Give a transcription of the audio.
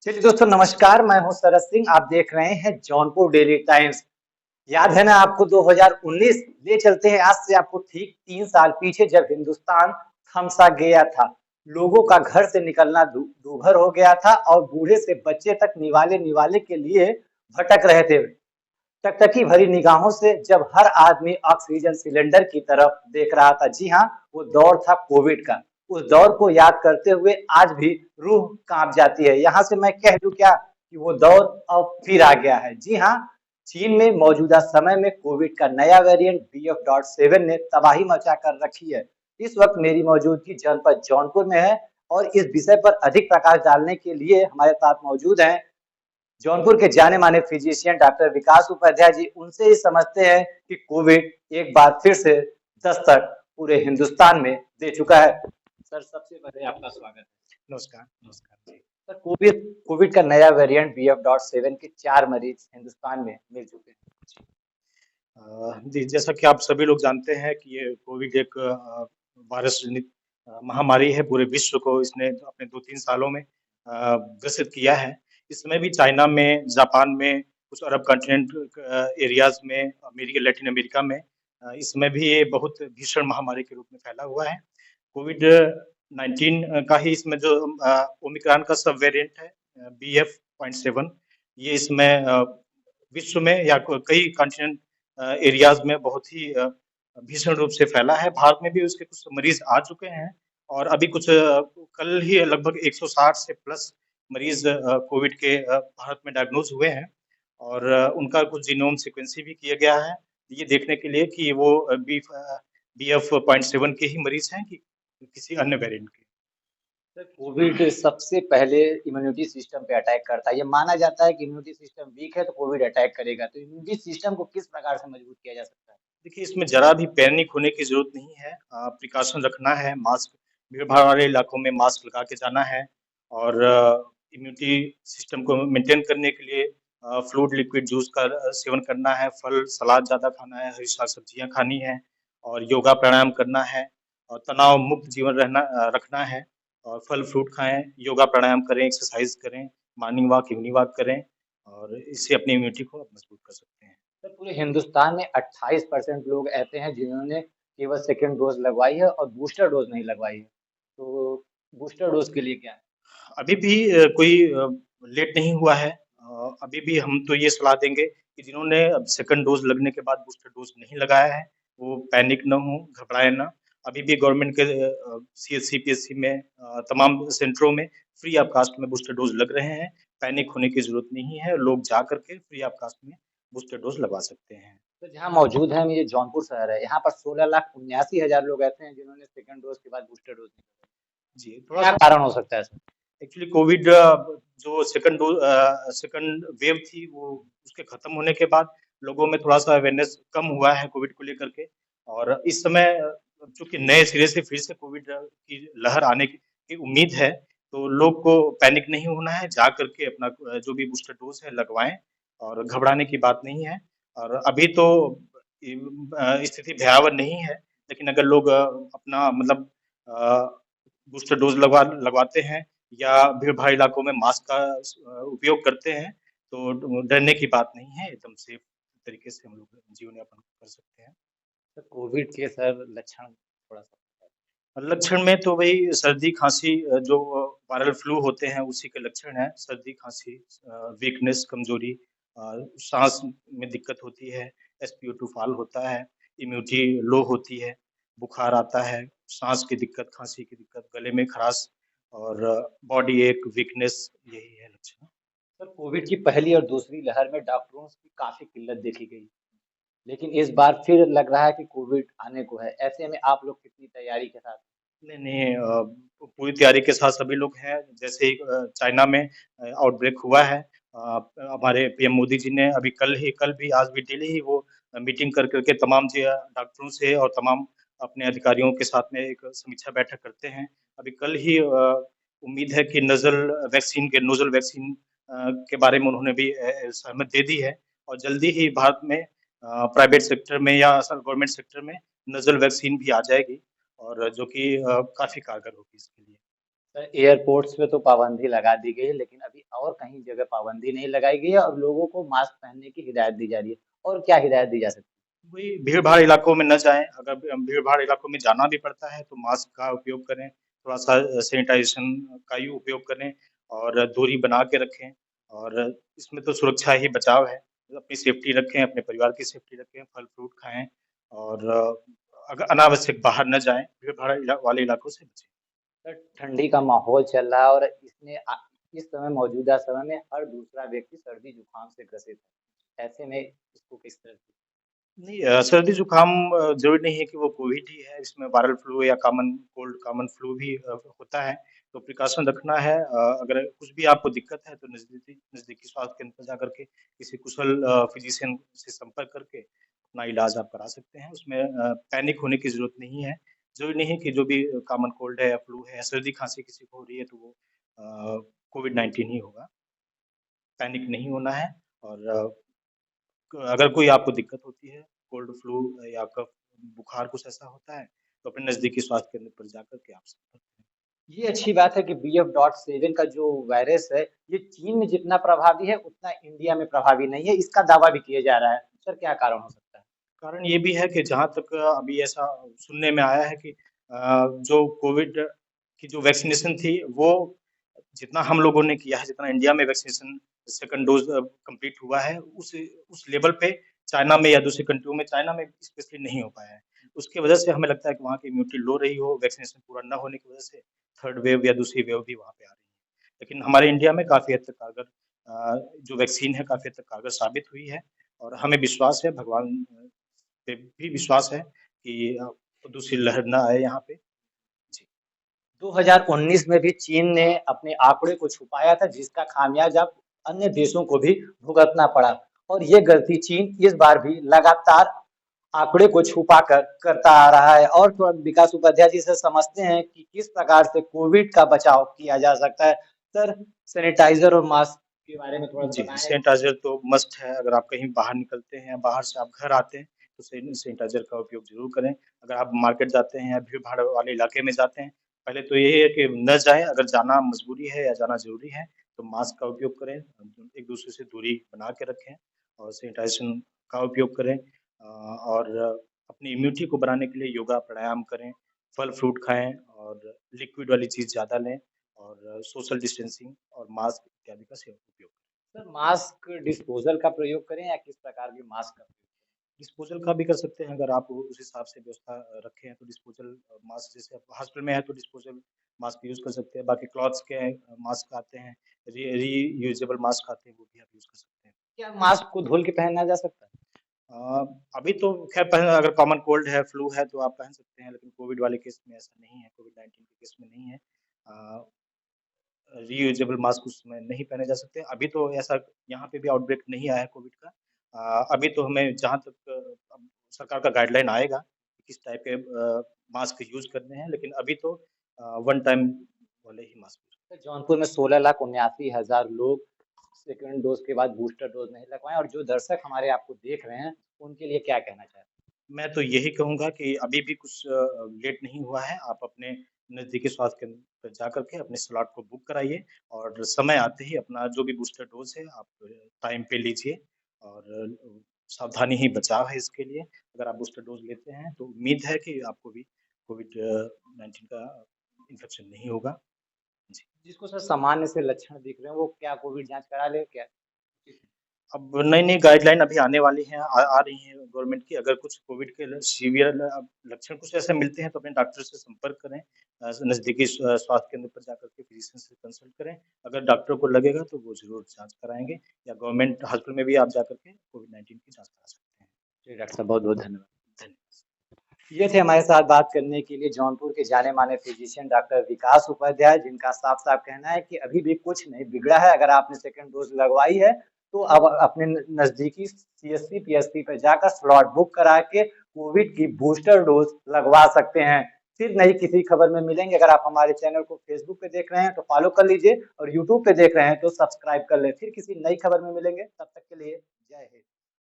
चलिए दोस्तों नमस्कार, मैं हूं शरद सिंह। आप देख रहे हैं जौनपुर डेली टाइम्स। याद है ना आपको 2019? ले चलते हैं आज से आपको ठीक 3 साल पीछे, जब हिंदुस्तान थमसा गया था। लोगों का घर से निकलना दूभर हो गया था और बूढ़े से बच्चे तक निवाले निवाले के लिए भटक रहे थे। टकटकी भरी निगाहों से जब हर आदमी ऑक्सीजन सिलेंडर की तरफ देख रहा था। जी हाँ, वो दौर था कोविड का। उस दौर को याद करते हुए आज भी रूह कांप जाती है। यहाँ से मैं कह दूं क्या कि वो दौर अब फिर आ गया है। जी हाँ, चीन में मौजूदा समय में कोविड का नया वेरिएंट BF.7 ने तबाही मचा कर रखी है। इस वक्त मेरी मौजूदगी जनपद जौनपुर में है और इस विषय पर अधिक प्रकाश डालने के लिए हमारे साथ मौजूद हैं जौनपुर के जाने माने फिजिशियन डॉक्टर विकास उपाध्याय जी। उनसे ही समझते हैं कि कोविड एक बार फिर से दस्तक पूरे हिंदुस्तान में दे चुका है। सर, सबसे पहले आपका स्वागत है। नमस्कार, नमस्कार जी। सर, कोविड कोविड का नया वेरिएंट BF.7 के 4 मरीज हिंदुस्तान में मिल चुके हैं। जी, जैसा कि आप सभी लोग जानते हैं कि ये कोविड एक वायरस जनित महामारी है। पूरे विश्व को इसने अपने 2-3 सालों में ग्रसित किया है। इस समय भी चाइना में, जापान में, कुछ अरब कॉन्टिनेंट एरियाज़ में, लैटिन अमेरिका में इस समय भी ये बहुत भीषण महामारी के रूप में फैला हुआ है। कोविड-19 का ही इसमें जो ओमिक्रॉन का सब वेरिएंट है BF.7, ये इसमें विश्व में या कई कॉन्टिनेंट एरियाज में बहुत ही भीषण रूप से फैला है। भारत में भी उसके कुछ मरीज आ चुके हैं और अभी कुछ कल ही लगभग 160 से प्लस मरीज कोविड के भारत में डायग्नोज हुए हैं और उनका कुछ जीनोम सीक्वेंसिंग भी किया गया है, ये देखने के लिए कि वो BF.7 के ही मरीज हैं कि किसी अन्य वेरिएंट के। सर, कोविड सबसे पहले इम्यूनिटी सिस्टम पे अटैक करता है। ये माना जाता है कि इम्यूनिटी सिस्टम वीक है तो कोविड अटैक करेगा। तो इम्यूनिटी सिस्टम को किस प्रकार से मजबूत किया जा सकता है? देखिए, इसमें ज़रा भी पैनिक होने की ज़रूरत नहीं है। प्रिकॉशन रखना है, मास्क भीड़-भाड़ वाले इलाकों में मास्क लगा के जाना है और इम्यूनिटी सिस्टम को मेंटेन करने के लिए फ्लूइड लिक्विड जूस का सेवन करना है, फल, सलाद ज़्यादा खाना है, हरी साग-सब्जियाँ खानी हैं और योगा प्राणायाम करना है और तनाव मुक्त जीवन रखना है और फल फ्रूट खाएँ, योगा प्राणायाम करें, एक्सरसाइज़ करें, मॉर्निंग वॉक, इवनिंग वॉक करें और इससे अपनी इम्यूनिटी को मजबूत कर सकते हैं। सर, पूरे हिंदुस्तान में 28% लोग ऐसे हैं जिन्होंने केवल सेकेंड डोज लगवाई है और बूस्टर डोज नहीं लगवाई है। तो बूस्टर डोज के लिए क्या है? अभी भी कोई लेट नहीं हुआ है। अभी भी हम तो ये सलाह देंगे कि जिन्होंने अब सेकंड डोज़ लगने के बाद बूस्टर डोज़ नहीं लगाया है, वो पैनिक ना हों, घबराएँ ना। अभी भी गवर्नमेंट के CHC, PHC में तमाम सेंटरों में फ्री ऑफ कॉस्ट में बूस्टर डोज़ लग रहे हैं। पैनिक होने की ज़रूरत नहीं है, लोग जा कर के फ्री ऑफ कॉस्ट में बूस्टर डोज़ लगवा सकते हैं। तो जहाँ मौजूद है, ये जौनपुर शहर है, यहाँ पर 16,79,000 लोग ऐसे हैं जिन्होंने सेकंड डोज के बाद बूस्टर डोज नहीं लिया। जी, क्या थोड़ा-सा कारण हो सकता है सर? एक्चुअली कोविड जो सेकंड वेव थी वो उसके खत्म होने के बाद लोगों में थोड़ा-सा अवेयरनेस कम हुआ है कोविड को लेकर के और इस समय चूँकि नए सिरे से फिर से कोविड की लहर आने की उम्मीद है, तो लोग को पैनिक नहीं होना है, जा कर के अपना जो भी बूस्टर डोज़ है लगवाएँ और घबराने की बात नहीं है और अभी तो स्थिति भयावह नहीं है, लेकिन अगर लोग अपना मतलब बूस्टर डोज़ लगवाते हैं या भीड़-भाड़ इलाकों में मास्क का उपयोग करते हैं, तो डरने की बात नहीं है, एकदम सेफ तरीके से हम लोग जीवन यापन कर सकते हैं। सर, कोविड के सर लक्षण थोड़ा-सा बताइए। लक्षण में तो वही सर्दी, खाँसी जो वायरल फ्लू होते हैं, उसी के लक्षण हैं। सर्दी, खाँसी वीकनेस, कमज़ोरी साँस में दिक्कत होती है, SpO2 फ़ॉल होता है, इम्यूनिटी लो होती है, बुखार आता है, साँस की दिक्कत, खाँसी की दिक्कत, गले में खराश और बॉडी एक, वीकनेस यही है लक्षण। सर, कोविड की पहली और दूसरी लहर में डॉक्टरों की काफ़ी किल्लत देखी गई, लेकिन इस बार फिर लग रहा है कि कोविड आने को है। ऐसे में आप लोग कितनी तैयारी के साथ? नहीं, नहीं पूरी तैयारी के साथ सभी लोग हैं। जैसे ही चाइना में आउटब्रेक हुआ है हमारे पीएम मोदी जी ने अभी कल भी आज भी डेली ही वो मीटिंग कर के तमाम डॉक्टरों से और तमाम अपने अधिकारियों के साथ में एक समीक्षा बैठक करते हैं। अभी कल ही उम्मीद है कि नोज़ल वैक्सीन के बारे में उन्होंने भी सहमति दे दी है और जल्दी ही भारत में प्राइवेट सेक्टर में या गवर्नमेंट सेक्टर में नज़ल वैक्सीन भी आ जाएगी। और जो कि काफ़ी कारगर होगी इसके लिए। सर, एयरपोर्ट्स पे तो पाबंदी लगा दी गई है, लेकिन अभी और कहीं जगह पाबंदी नहीं लगाई गई है और लोगों को मास्क पहनने की हिदायत दी जा रही है। और क्या हिदायत दी जा सकती वही भीड़-भाड़ इलाकों में न जाएँ, अगर भीड़-भाड़ इलाकों में जाना भी पड़ता है तो मास्क का उपयोग करें, थोड़ा-सा सैनिटाइज़ेशन का ही उपयोग करें और दूरी बना के रखें और इसमें तो सुरक्षा ही बचाव है। अपनी सेफ्टी रखें, अपने परिवार की सेफ्टी रखें, फल-फ्रूट खाएँ और अगर अनावश्यक बाहर न जाएँ, भीड़-भाड़ वाले इलाकों से बचें। है? ठंडी का माहौल चल रहा है और इस समय मौजूदा समय में हर दूसरा व्यक्ति सर्दी-जुकाम से ग्रसित है। ऐसे में इसको किस तरह से नहीं सर्दी-जुकाम ज़रूरी नहीं है कि वो कोविड ही है, इसमें वायरल फ्लू या कॉमन कोल्ड, कॉमन फ्लू भी होता है, तो प्रिकॉशन रखना है। अगर कुछ भी आपको दिक्कत है तो नज़दीकी स्वास्थ्य केंद्र पर जाकर के किसी कुशल फिजिशियन से संपर्क करके अपना इलाज आप करा सकते हैं। उसमें पैनिक होने की ज़रूरत नहीं है। ज़रूरी नहीं है कि जो भी कॉमन कोल्ड है या फ्लू है या सर्दी-खाँसी किसी को हो रही है तो वो कोविड-19 ही होगा। पैनिक नहीं होना है और अगर कोई आपको दिक्कत होती है, कोल्ड फ्लू या कफ, बुखार कुछ ऐसा होता है, तो अपने नज़दीकी स्वास्थ्य केंद्र पर जाकर के आप संपर्क करें। ये अच्छी बात है कि BF.7 का जो वायरस है, ये चीन में जितना प्रभावी है, उतना इंडिया में प्रभावी नहीं है। इसका दावा भी किया जा रहा है। सर क्या कारण हो सकता है? कारण ये भी है कि जहाँ तक अभी ऐसा सुनने में आया है कि जो कोविड की जो वैक्सीनेशन थी, वो जितना हम लोगों ने किया है, जितना इंडिया में वैक्सीनेशन सेकंड डोज़ कंप्लीट हुआ है, उस लेवल पे चाइना में या दूसरी कंट्रियों में चाइना में स्पेशली नहीं हो पाया है। उसकी वजह से हमें लगता है कि वहाँ की इम्यूनिटी लो रही हो, वैक्सीनेशन पूरा ना होने की वजह से थर्ड वेव या दूसरी वेव भी वहाँ पे आ रही है। लेकिन हमारे इंडिया में काफ़ी हद तक कारगर जो वैक्सीन है काफ़ी हद तक कारगर साबित हुई है और हमें विश्वास है भगवान पे भी विश्वास है कि दूसरी लहर ना आए यहाँ पे। जी। 2019 में भी चीन ने अपने आंकड़े को छुपाया था, जिसका खामियाजा अन्य देशों को भी भुगतना पड़ा और ये गलती चीन इस बार भी लगातार आंकड़े को छुपा कर करता आ रहा है। और थोड़ा विकास उपाध्याय जी से समझते हैं कि किस प्रकार से कोविड का बचाव किया जा सकता है। सर सैनिटाइजर और मास्क के बारे में थोड़ा सा जी, बताएं। सैनिटाइज़र तो मस्ट है, अगर आप कहीं बाहर निकलते हैं, बाहर से आप घर आते हैं, तो सैनिटाइज़र का उपयोग ज़रूर करें। अगर आप मार्केट जाते हैं या भीड़-भाड़ वाले इलाके में जाते हैं, पहले तो यही है कि न जाएँ, अगर जाना मजबूरी है या जाना ज़रूरी है, तो मास्क का उपयोग करें, एक-दूसरे से दूरी बना के रखें और सैनिटाइज़ेशन का उपयोग करें और अपनी इम्यूनिटी को बढ़ाने के लिए योगा, प्राणायाम करें, फल-फ्रूट खाएँ और लिक्विड वाली चीज़ ज़्यादा लें और सोशल डिस्टेंसिंग और मास्क इत्यादि का सेवन उपयोग करें। सर मास्क डिस्पोजल का प्रयोग करें या किस प्रकार के मास्क का प्रयोग डिस्पोज़ल का भी कर सकते हैं अगर आप उस हिसाब से व्यवस्था रखे हैं तो डिस्पोज़ल मास्क जैसे आप हॉस्पिटल में है तो डिस्पोज़ल मास्क यूज़ कर सकते हैं। बाकी क्लॉथ्स के मास्क आते हैं, रीयूजेबल मास्क आते हैं वो भी आप यूज़ कर सकते हैं। क्या मास्क को धुल के पहना जा सकता है? अभी तो ख़ैर पहन अगर कॉमन कोल्ड है, फ्लू है तो आप पहन सकते हैं लेकिन कोविड वाले केस में ऐसा नहीं है, कोविड-19 के केस में नहीं है। अ, रीयूजेबल मास्क उस समय नहीं पहने जा सकते। अभी तो ऐसा यहाँ पे भी आउटब्रेक नहीं आया है कोविड का। अभी तो हमें जहाँ तक अब सरकार का गाइडलाइन आएगा, कि किस टाइप के मास्क यूज़ करने हैं, लेकिन अभी तो वन टाइम वाले ही मास्क यूज़ तो जौनपुर में 16,79,000 लोग सेकंड डोज के बाद बूस्टर डोज नहीं लगवाएं और जो दर्शक हमारे आपको देख रहे हैं उनके लिए क्या कहना चाहते हैं? मैं तो यही कहूँगा कि अभी भी कुछ लेट नहीं हुआ है, आप अपने नज़दीकी स्वास्थ्य केंद्र पे जाकर के अपने स्लॉट को बुक कराइए और समय आते ही अपना जो भी बूस्टर डोज़ है आप टाइम पे लीजिए और सावधानी ही बचाव है इसके लिए। अगर आप बूस्टर डोज़ लेते हैं तो उम्मीद है कि आपको भी कोविड 19 का इन्फेक्शन नहीं होगा। जी। जिसको सर सामान्य से लक्षण दिख रहे हैं वो क्या कोविड जांच करा ले क्या? अब नई-नई गाइडलाइन अभी आने वाली हैं, आ रही हैं गवर्नमेंट की। अगर कुछ कोविड के सीवियर लक्षण कुछ ऐसे मिलते हैं तो अपने डॉक्टर से संपर्क करें। नज़दीकी स्वास्थ्य केंद्र पर जाकर के फिजिशियन से कंसल्ट करें। अगर डॉक्टर को लगेगा तो वो ज़रूर जाँच कराएँगे या गवर्नमेंट हॉस्पिटल में भी आप जाकर के कोविड-19 की जाँच करा सकते हैं। जी डॉक्टर साहब बहुत-बहुत धन्यवाद। धन्यवाद। ये थे हमारे साथ बात करने के लिए जौनपुर के जाने-माने फिजिशियन डॉक्टर विकास उपाध्याय, जिनका साफ-साफ कहना है कि अभी भी कुछ नहीं बिगड़ा है। अगर आपने सेकंड डोज़ लगवाई है, तो अब अपने नज़दीकी सीएससी, पीएससी पे जाकर स्लॉट बुक करा के कोविड की बूस्टर डोज़ लगवा सकते हैं। फिर नई किसी खबर में मिलेंगे। अगर आप हमारे चैनल को फेसबुक पे देख रहे हैं तो फॉलो कर लीजिए और यूट्यूब पे देख रहे हैं तो सब्सक्राइब कर लें। फिर किसी नई खबर में मिलेंगे, तब तक के लिए जय हिंद।